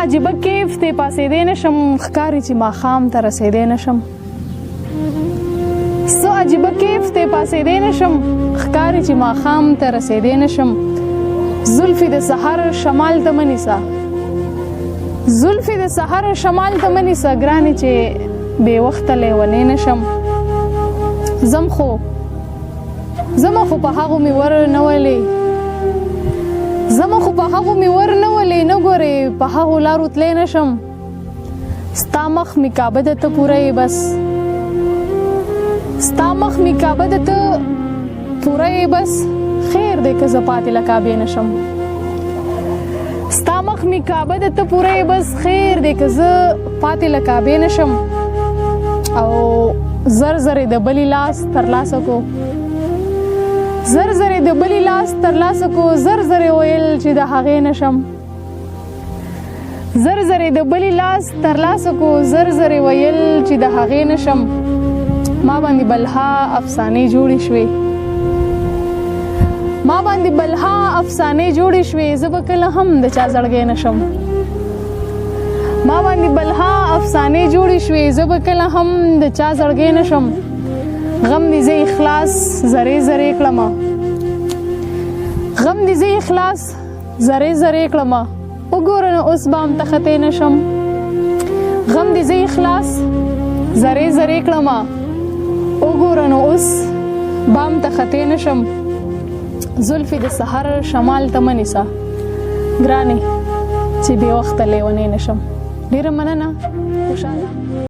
عجیبه کیف دی پاسېدی نشم ښکاري چې ماښام ته رسېدی نشم څه عجیبه کیف دی پاسېدی نشم ښکاري چې ماښام ته رسېدی نشم زلفې د سحر شمال ته مه نیسه زلفې د سحر شمال ته مه نیسه ګرانې چې بې وخته لیونی نشم زما خو په هغو مې ور نه ولې نه ګورې په هغو لارو تلی نشم ستا مخ مې کعبه ده ته پوره یې بس خیر دی که زه پاتې له کعبې نشم ستا مخ مې کعبه ده ته پوره یې بس خیر دی که زه پاتې له کعبې نشم او زر زرې د بلې لاس ترلاسه کو زر زرې ویل چې د هغې نشم زر زرې د بلې لاس ترلاسه کو زر زرې ویل چې د هغې نشم ما باندې بلها افسانې جوړې شوې زه به کله هم د چا زړګی نشم غم دې زه اخلاص زرې زرې کړمه وګوره نو اوس به هم تختې نشم غم دې زه اخلاص زرې کړمه وګوره نو اوس به هم تختې نشم زلفې د سحر شمال ته مه نیسه ګرانې چې بې وخته لیونی نشم ډېره مننه خوشحاله